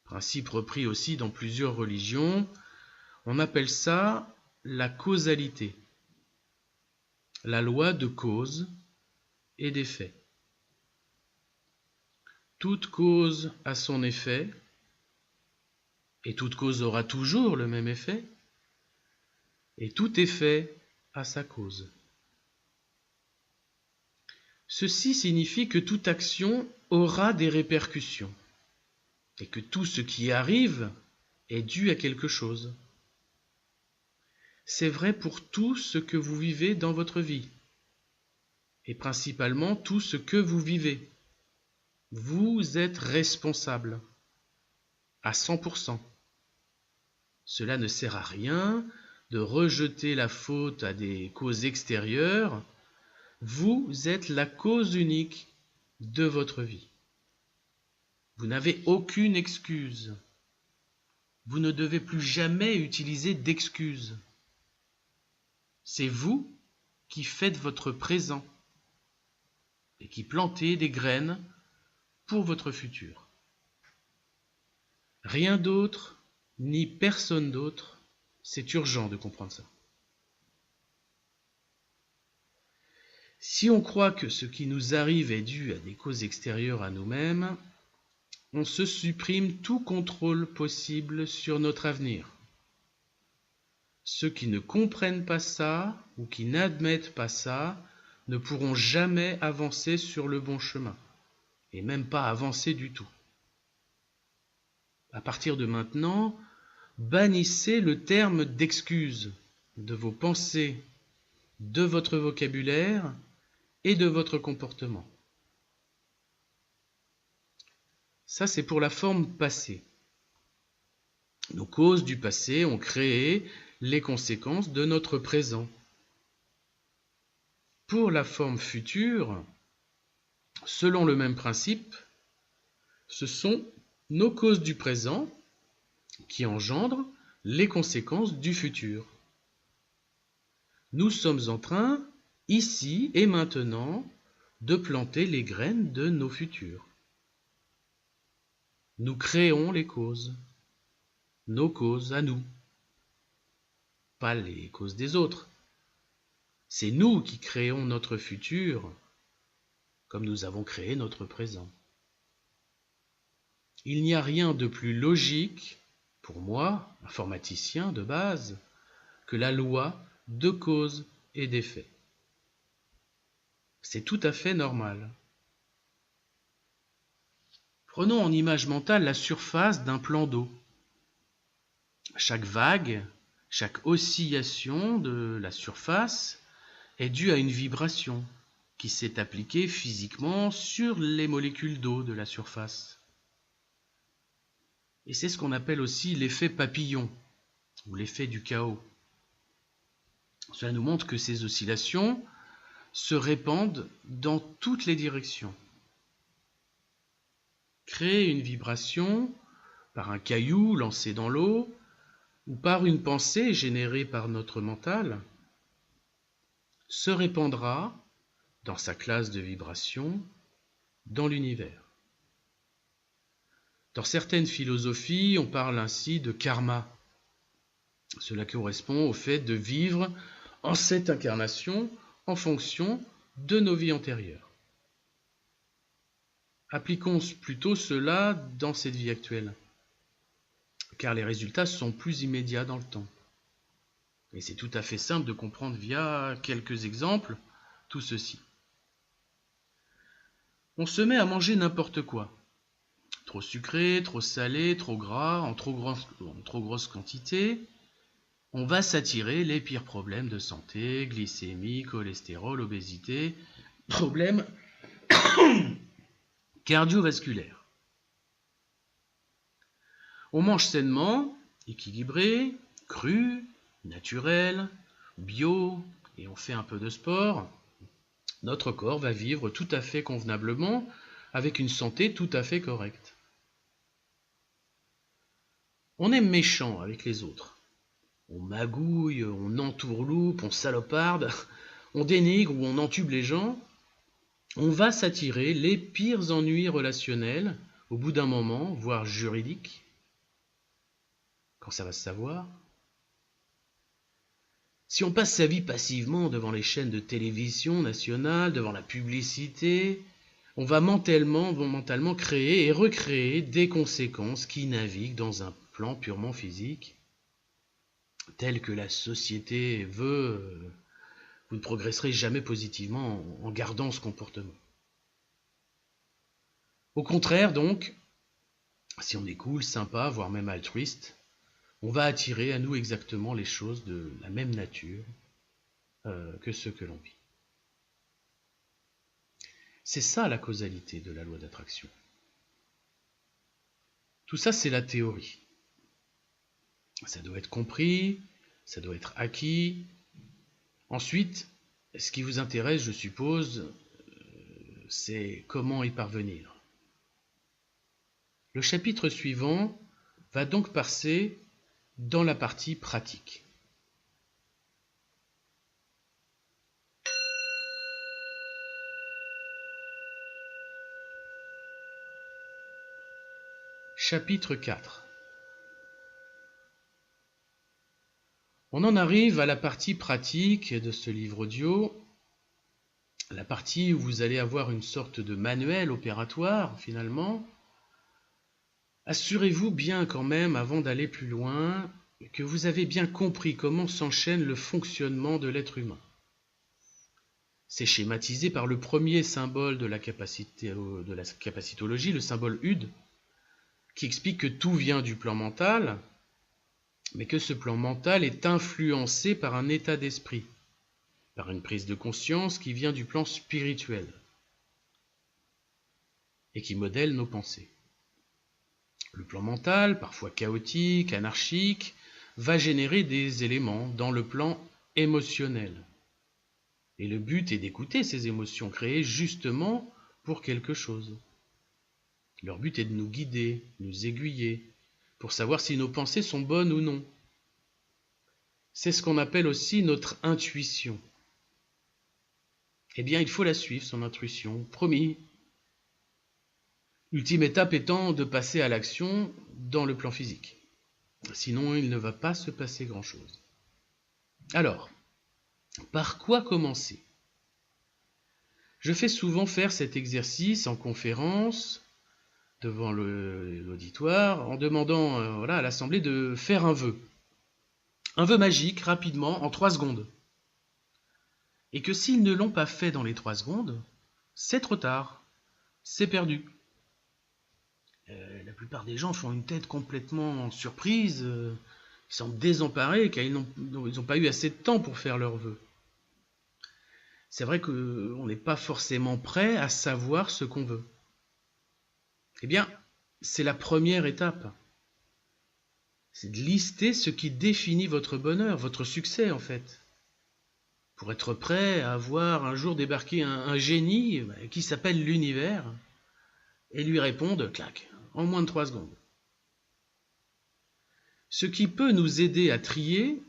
Principe repris aussi dans plusieurs religions, on appelle ça la causalité, la loi de cause et d'effet. Toute cause a son effet, et toute cause aura toujours le même effet, et tout effet a sa cause. Ceci signifie que toute action aura des répercussions, et que tout ce qui arrive est dû à quelque chose. C'est vrai pour tout ce que vous vivez dans votre vie, et principalement tout ce que vous vivez. Vous êtes responsable à 100%. Cela ne sert à rien de rejeter la faute à des causes extérieures. Vous êtes la cause unique de votre vie. Vous n'avez aucune excuse. Vous ne devez plus jamais utiliser d'excuses. C'est vous qui faites votre présent et qui plantez des graines pour votre futur. Rien d'autre, ni personne d'autre, c'est urgent de comprendre ça. Si on croit que ce qui nous arrive est dû à des causes extérieures à nous-mêmes, on se supprime tout contrôle possible sur notre avenir. Ceux qui ne comprennent pas ça ou qui n'admettent pas ça ne pourront jamais avancer sur le bon chemin, et même pas avancer du tout. À partir de maintenant, bannissez le terme d'excuse de vos pensées, de votre vocabulaire et de votre comportement. Ça, c'est pour la forme passée. Nos causes du passé ont créé les conséquences de notre présent. Pour la forme future, selon le même principe, ce sont nos causes du présent qui engendrent les conséquences du futur. Nous sommes en train, ici et maintenant, de planter les graines de nos futurs. Nous créons les causes, nos causes à nous, pas les causes des autres. C'est nous qui créons notre futur, comme nous avons créé notre présent. Il n'y a rien de plus logique, pour moi, informaticien de base, que la loi de cause et d'effet. C'est tout à fait normal. Prenons en image mentale la surface d'un plan d'eau. Chaque vague, chaque oscillation de la surface est due à une vibration qui s'est appliquée physiquement sur les molécules d'eau de la surface. Et c'est ce qu'on appelle aussi l'effet papillon, ou l'effet du chaos. Cela nous montre que ces oscillations se répandent dans toutes les directions. Créer une vibration par un caillou lancé dans l'eau, ou par une pensée générée par notre mental, se répandra dans sa classe de vibration dans l'univers. Dans certaines philosophies, on parle ainsi de karma. Cela correspond au fait de vivre en cette incarnation en fonction de nos vies antérieures. Appliquons plutôt cela dans cette vie actuelle, car les résultats sont plus immédiats dans le temps. Et c'est tout à fait simple de comprendre via quelques exemples tout ceci. On se met à manger n'importe quoi. Trop sucré, trop salé, trop gras, en trop grosse quantité. On va s'attirer les pires problèmes de santé, glycémie, cholestérol, obésité, problèmes cardiovasculaires. On mange sainement, équilibré, cru, naturel, bio, et on fait un peu de sport. Notre corps va vivre tout à fait convenablement, avec une santé tout à fait correcte. On est méchant avec les autres. on magouille, on entourloupe, on saloparde, on dénigre ou on entube les gens, on va s'attirer les pires ennuis relationnels au bout d'un moment, voire juridiques, quand ça va se savoir. Si on passe sa vie passivement devant les chaînes de télévision nationales, devant la publicité, on va mentalement créer et recréer des conséquences qui naviguent dans un plan purement physique, tel que la société veut. Vous ne progresserez jamais positivement en gardant ce comportement. Au contraire, donc, si on est cool, sympa, voire même altruiste, on va attirer à nous exactement les choses de la même nature que ce que l'on vit. C'est ça la causalité de la loi d'attraction. Tout ça, c'est la théorie. Ça doit être compris, ça doit être acquis. Ensuite, ce qui vous intéresse, je suppose, c'est comment y parvenir. Le chapitre suivant va donc passer dans la partie pratique. Chapitre 4. On en arrive à la partie pratique de ce livre audio, la partie où vous allez avoir une sorte de manuel opératoire finalement. Assurez-vous bien quand même, avant d'aller plus loin, que vous avez bien compris comment s'enchaîne le fonctionnement de l'être humain. C'est schématisé par le premier symbole de la capacitologie, le symbole UD, qui explique que tout vient du plan mental, mais que ce plan mental est influencé par un état d'esprit, par une prise de conscience qui vient du plan spirituel et qui modèle nos pensées. Le plan mental, parfois chaotique, anarchique, va générer des éléments dans le plan émotionnel. Et le but est d'écouter ces émotions créées justement pour quelque chose. Leur but est de nous guider, nous aiguiller, pour savoir si nos pensées sont bonnes ou non. C'est ce qu'on appelle aussi notre intuition. Eh bien, il faut la suivre, son intuition, promis. L'ultime étape étant de passer à l'action dans le plan physique. Sinon, il ne va pas se passer grand-chose. Alors, par quoi commencer ? Je fais souvent faire cet exercice en conférence, devant l'auditoire, en demandant à l'assemblée de faire un vœu. Un vœu magique, rapidement, en 3 secondes. Et que s'ils ne l'ont pas fait dans les 3 secondes, c'est trop tard, c'est perdu. La plupart des gens font une tête complètement surprise, ils semblent désemparés car ils n'ont pas eu assez de temps pour faire leur vœu. C'est vrai qu'on n'est pas forcément prêt à savoir ce qu'on veut. Eh bien, c'est la première étape. C'est de lister ce qui définit votre bonheur, votre succès en fait. Pour être prêt à voir un jour débarquer un génie qui s'appelle l'univers et lui répondre, clac, en moins de 3 secondes. Ce qui peut nous aider à trier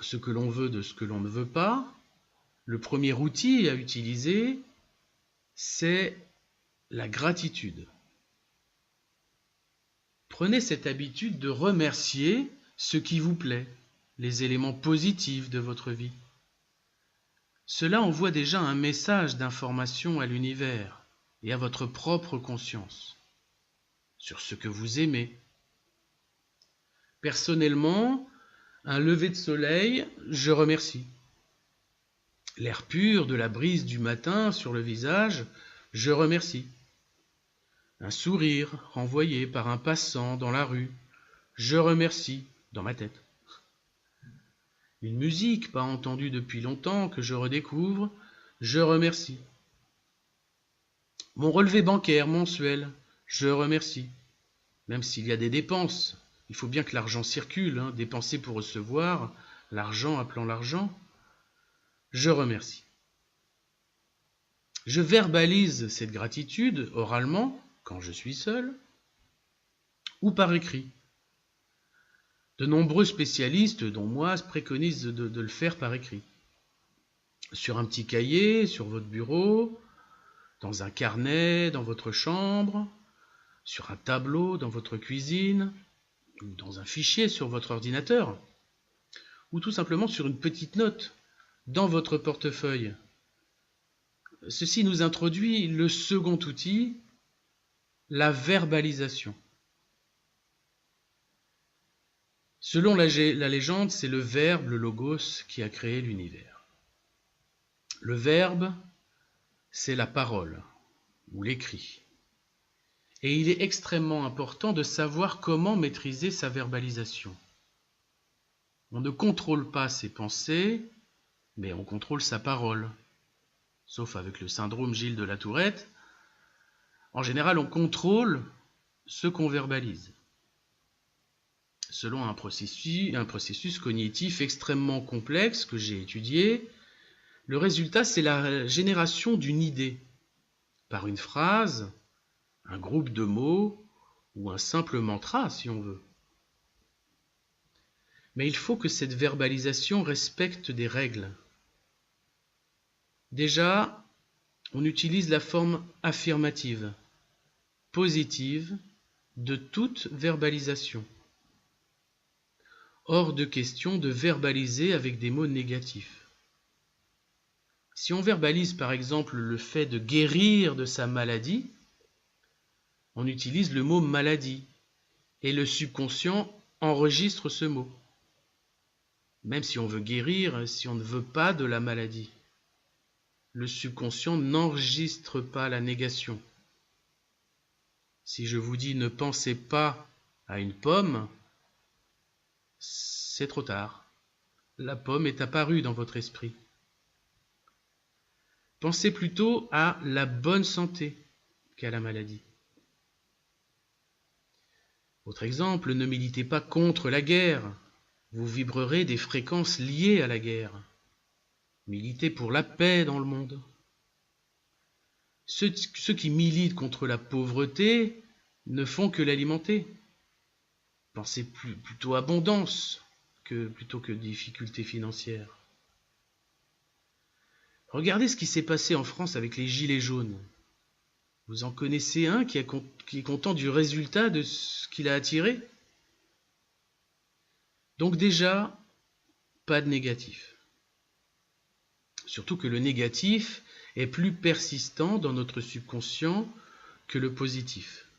ce que l'on veut de ce que l'on ne veut pas, le premier outil à utiliser, c'est la gratitude. Prenez cette habitude de remercier ce qui vous plaît, les éléments positifs de votre vie. Cela envoie déjà un message d'information à l'univers et à votre propre conscience sur ce que vous aimez. Personnellement, un lever de soleil, je remercie. L'air pur de la brise du matin sur le visage, je remercie. Un sourire renvoyé par un passant dans la rue, je remercie dans ma tête. Une musique pas entendue depuis longtemps que je redécouvre, je remercie. Mon relevé bancaire mensuel, je remercie. Même s'il y a des dépenses, il faut bien que l'argent circule, dépenser pour recevoir, l'argent appelant l'argent, je remercie. Je verbalise cette gratitude oralement, quand je suis seul, ou par écrit. De nombreux spécialistes, dont moi, préconisent de le faire par écrit. Sur un petit cahier, sur votre bureau, dans un carnet, dans votre chambre, sur un tableau, dans votre cuisine, ou dans un fichier sur votre ordinateur, ou tout simplement sur une petite note dans votre portefeuille. Ceci nous introduit le second outil, la verbalisation. Selon la légende, c'est le Verbe, le Logos, qui a créé l'univers. Le Verbe, c'est la parole, ou l'écrit. Et il est extrêmement important de savoir comment maîtriser sa verbalisation. On ne contrôle pas ses pensées, mais on contrôle sa parole. Sauf avec le syndrome Gilles de la Tourette. En général, on contrôle ce qu'on verbalise. Selon un processus cognitif extrêmement complexe que j'ai étudié, le résultat, c'est la génération d'une idée, par une phrase, un groupe de mots ou un simple mantra, si on veut. Mais il faut que cette verbalisation respecte des règles. Déjà, on utilise la forme affirmative, positive, de toute verbalisation. Hors de question de verbaliser avec des mots négatifs. Si on verbalise par exemple le fait de guérir de sa maladie, on utilise le mot maladie et le subconscient enregistre ce mot. Même si on veut guérir, si on ne veut pas de la maladie, le subconscient n'enregistre pas la négation. Si je vous dis ne pensez pas à une pomme, c'est trop tard. La pomme est apparue dans votre esprit. Pensez plutôt à la bonne santé qu'à la maladie. Autre exemple, ne militez pas contre la guerre. Vous vibrerez des fréquences liées à la guerre. Militez pour la paix dans le monde. Ceux qui militent contre la pauvreté ne font que l'alimenter. Pensez plutôt abondance plutôt que difficultés financières. Regardez ce qui s'est passé en France avec les gilets jaunes. Vous en connaissez un qui est content du résultat de ce qu'il a attiré? Donc déjà, pas de négatif. Surtout que le négatif est plus persistant dans notre subconscient que le positif.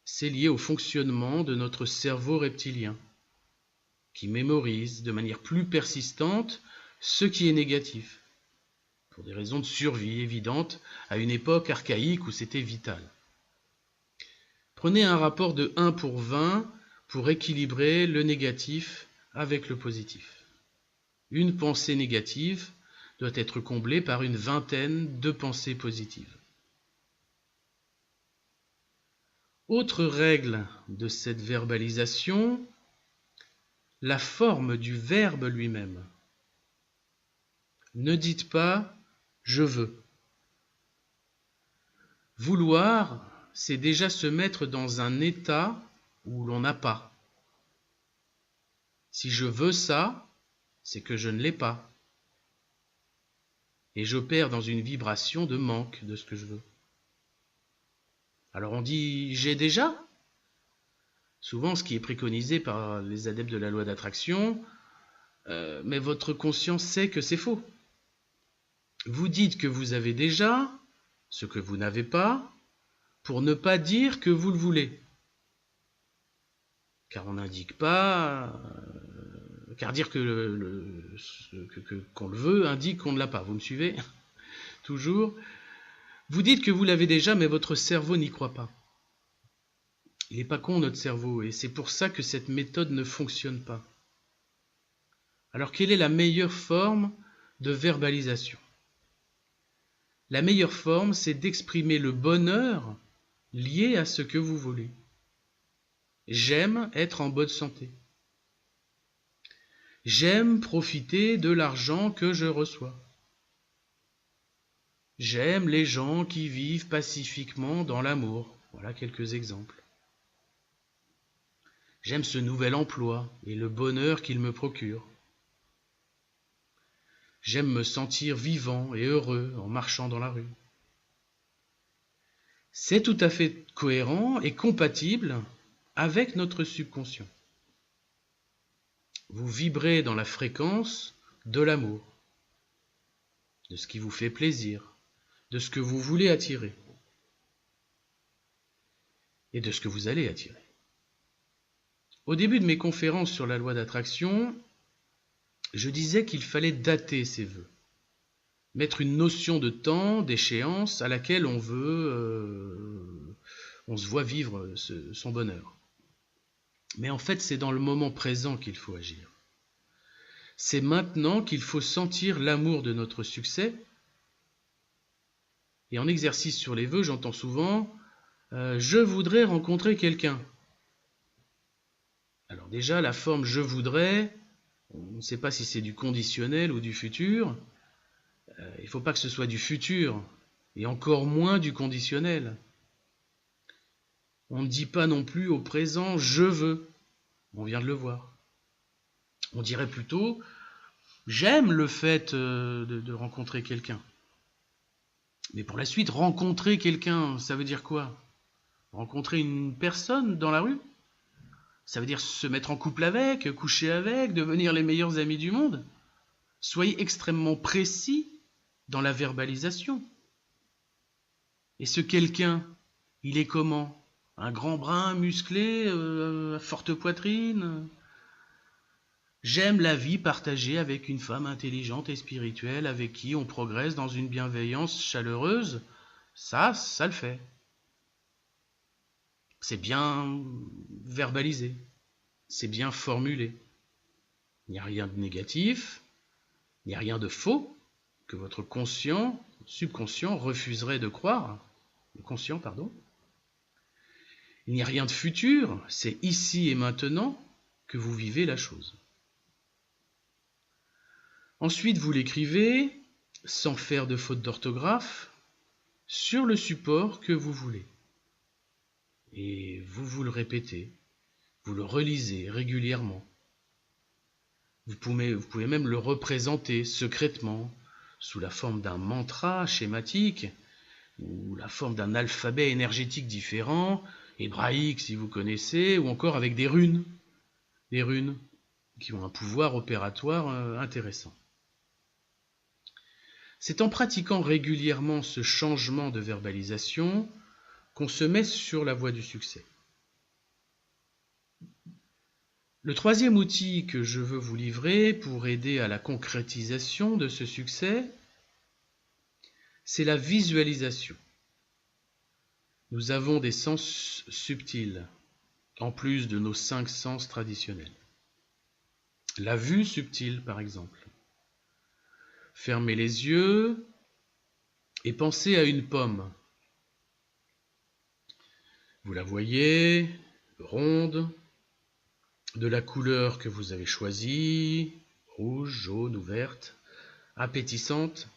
C'est lié au fonctionnement de notre cerveau reptilien, qui mémorise de manière plus persistante ce qui est négatif, pour des raisons de survie évidentes à une époque archaïque où c'était vital. Prenez un rapport de 1 pour 20 pour équilibrer le négatif avec le positif. Une pensée négative doit être comblée par une vingtaine de pensées positives. Autre règle de cette verbalisation, la forme du verbe lui-même. Ne dites pas « je veux ». Vouloir, c'est déjà se mettre dans un état où l'on n'a pas. Si je veux ça, c'est que je ne l'ai pas. Et j'opère dans une vibration de manque de ce que je veux. Alors on dit « j'ai déjà ». Souvent, ce qui est préconisé par les adeptes de la loi d'attraction, mais votre conscience sait que c'est faux. Vous dites que vous avez déjà ce que vous n'avez pas, pour ne pas dire que vous le voulez. Car on n'indique pas, car dire qu'on le veut indique qu'on ne l'a pas. Vous me suivez? Toujours. Vous dites que vous l'avez déjà, mais votre cerveau n'y croit pas. Il n'est pas con, notre cerveau, et c'est pour ça que cette méthode ne fonctionne pas. Alors, quelle est la meilleure forme de verbalisation? La meilleure forme, c'est d'exprimer le bonheur lié à ce que vous voulez. J'aime être en bonne santé. J'aime profiter de l'argent que je reçois. J'aime les gens qui vivent pacifiquement dans l'amour. Voilà quelques exemples. J'aime ce nouvel emploi et le bonheur qu'il me procure. J'aime me sentir vivant et heureux en marchant dans la rue. C'est tout à fait cohérent et compatible avec notre subconscient. Vous vibrez dans la fréquence de l'amour, de ce qui vous fait plaisir, de ce que vous voulez attirer et de ce que vous allez attirer. Au début de mes conférences sur la loi d'attraction, je disais qu'il fallait dater ses vœux, mettre une notion de temps, d'échéance à laquelle on se voit vivre son bonheur. Mais en fait, c'est dans le moment présent qu'il faut agir. C'est maintenant qu'il faut sentir l'amour de notre succès. Et en exercice sur les vœux, j'entends souvent « je voudrais rencontrer quelqu'un ». Alors déjà, la forme « je voudrais », on ne sait pas si c'est du conditionnel ou du futur. Il ne faut pas que ce soit du futur, et encore moins du conditionnel. On ne dit pas non plus au présent « je veux », on vient de le voir. On dirait plutôt « j'aime le fait de rencontrer quelqu'un ». Mais pour la suite, rencontrer quelqu'un, ça veut dire quoi? Rencontrer une personne dans la rue? Ça veut dire se mettre en couple avec, coucher avec, devenir les meilleurs amis du monde? Soyez extrêmement précis dans la verbalisation. Et ce quelqu'un, il est comment? Un grand brun musclé, à forte poitrine? J'aime la vie partagée avec une femme intelligente et spirituelle avec qui on progresse dans une bienveillance chaleureuse. Ça le fait. C'est bien verbalisé, c'est bien formulé. Il n'y a rien de négatif, il n'y a rien de faux que votre subconscient refuserait de croire. Le conscient, pardon. Il n'y a rien de futur, c'est ici et maintenant que vous vivez la chose. Ensuite, vous l'écrivez, sans faire de faute d'orthographe, sur le support que vous voulez. Et vous le répétez, vous le relisez régulièrement. Vous pouvez même le représenter secrètement, sous la forme d'un mantra schématique, ou la forme d'un alphabet énergétique différent, hébraïque si vous connaissez, ou encore avec des runes qui ont un pouvoir opératoire intéressant. C'est en pratiquant régulièrement ce changement de verbalisation qu'on se met sur la voie du succès. Le troisième outil que je veux vous livrer pour aider à la concrétisation de ce succès, c'est la visualisation. Nous avons des sens subtils, en plus de nos 5 sens traditionnels. La vue subtile, par exemple. Fermez les yeux et pensez à une pomme. Vous la voyez, ronde, de la couleur que vous avez choisie, rouge, jaune ou verte, appétissante.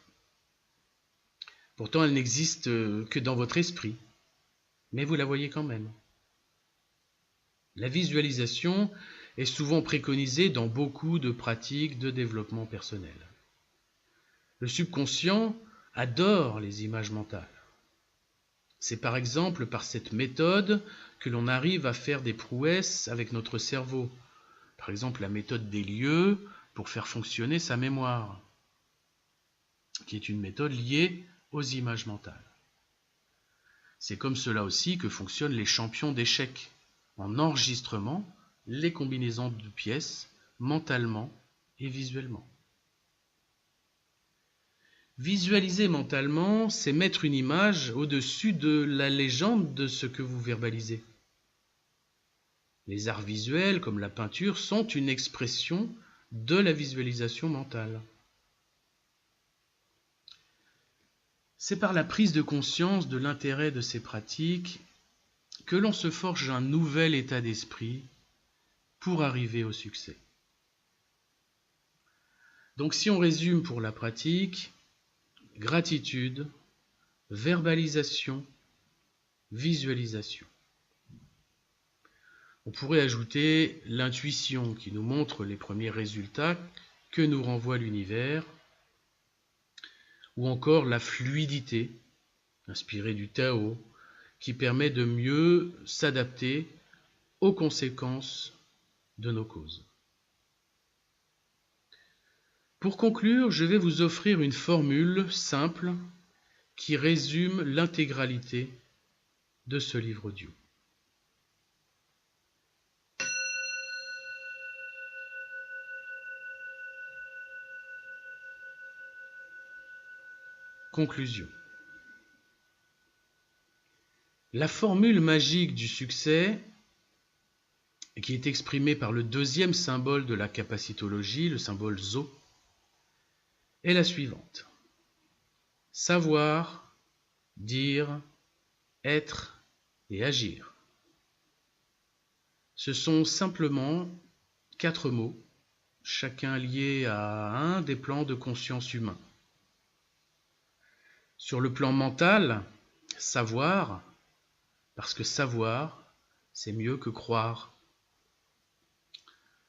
Pourtant, elle n'existe que dans votre esprit, mais vous la voyez quand même. La visualisation est souvent préconisée dans beaucoup de pratiques de développement personnel. Le subconscient adore les images mentales. C'est par exemple par cette méthode que l'on arrive à faire des prouesses avec notre cerveau. Par exemple, la méthode des lieux pour faire fonctionner sa mémoire, qui est une méthode liée aux images mentales. C'est comme cela aussi que fonctionnent les champions d'échecs, en enregistrement les combinaisons de pièces mentalement et visuellement. Visualiser mentalement, c'est mettre une image au-dessus de la légende de ce que vous verbalisez. Les arts visuels, comme la peinture, sont une expression de la visualisation mentale. C'est par la prise de conscience de l'intérêt de ces pratiques que l'on se forge un nouvel état d'esprit pour arriver au succès. Donc si on résume pour la pratique, gratitude, verbalisation, visualisation. On pourrait ajouter l'intuition qui nous montre les premiers résultats que nous renvoie l'univers, ou encore la fluidité, inspirée du Tao, qui permet de mieux s'adapter aux conséquences de nos causes. Pour conclure, je vais vous offrir une formule simple qui résume l'intégralité de ce livre audio. Conclusion. La formule magique du succès, qui est exprimée par le deuxième symbole de la capacitologie, le symbole Zo, est la suivante. Savoir, dire, être et agir. Ce sont simplement 4 mots, chacun lié à un des plans de conscience humain. Sur le plan mental, savoir, parce que savoir, c'est mieux que croire.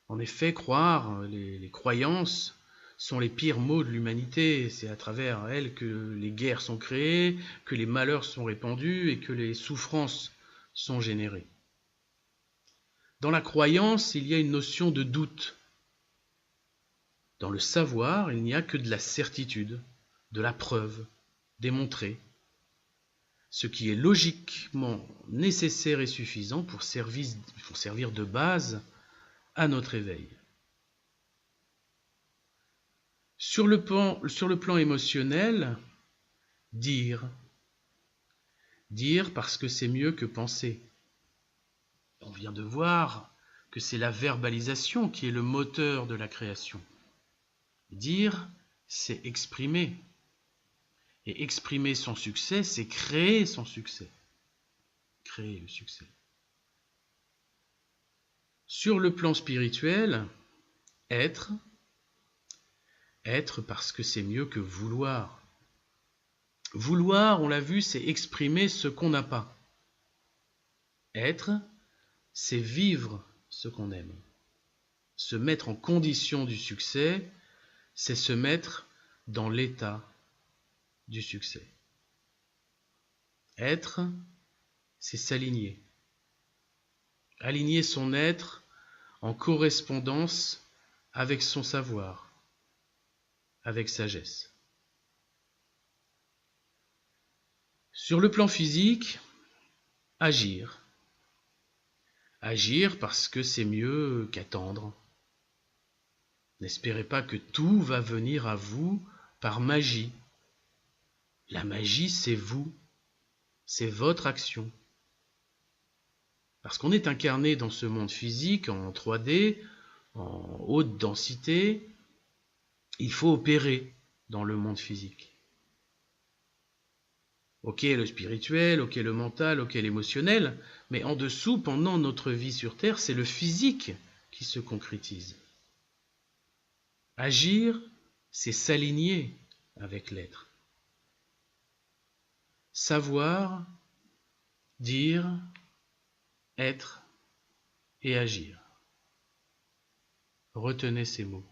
En effet, croire, les croyances sont les pires maux de l'humanité. C'est à travers elles que les guerres sont créées, que les malheurs sont répandus et que les souffrances sont générées. Dans la croyance, il y a une notion de doute. Dans le savoir, il n'y a que de la certitude, de la preuve, démontrée, ce qui est logiquement nécessaire et suffisant pour servir de base à notre éveil. Sur le plan émotionnel, dire parce que c'est mieux que penser. On vient de voir que c'est la verbalisation qui est le moteur de la création. Dire, c'est exprimer. Et exprimer son succès, c'est créer son succès. Créer le succès. Sur le plan spirituel, être parce que c'est mieux que vouloir. Vouloir, on l'a vu, c'est exprimer ce qu'on n'a pas. Être, c'est vivre ce qu'on aime. Se mettre en condition du succès, c'est se mettre dans l'état du succès. Être, c'est s'aligner. Aligner son être en correspondance avec son savoir, avec sagesse. Sur le plan physique, agir. Agir parce que c'est mieux qu'attendre. N'espérez pas que tout va venir à vous par magie. La magie, c'est vous, c'est votre action. Parce qu'on est incarné dans ce monde physique, en 3D, en haute densité, il faut opérer dans le monde physique. Ok le spirituel, ok le mental, ok l'émotionnel, mais en dessous, pendant notre vie sur Terre, c'est le physique qui se concrétise. Agir, c'est s'aligner avec l'être. Savoir, dire, être et agir. Retenez ces mots.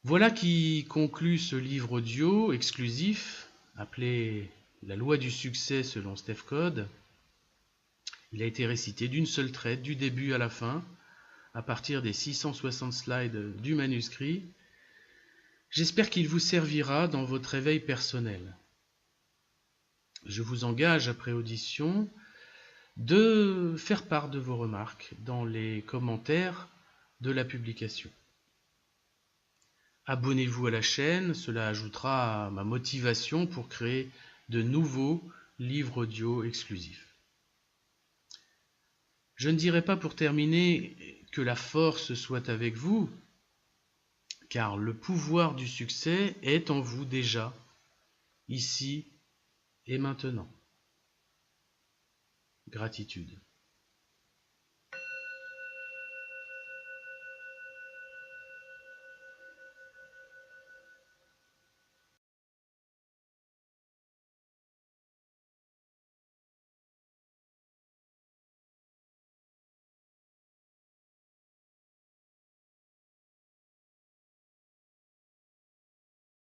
Voilà qui conclut ce livre audio exclusif appelé La loi du succès selon Steph Code. Il a été récité d'une seule traite, du début à la fin, à partir des 660 slides du manuscrit. J'espère qu'il vous servira dans votre éveil personnel. Je vous engage, après audition, de faire part de vos remarques dans les commentaires de la publication. Abonnez-vous à la chaîne, cela ajoutera à ma motivation pour créer de nouveaux livres audio exclusifs. Je ne dirai pas pour terminer que la force soit avec vous, car le pouvoir du succès est en vous déjà, ici et maintenant. Gratitude.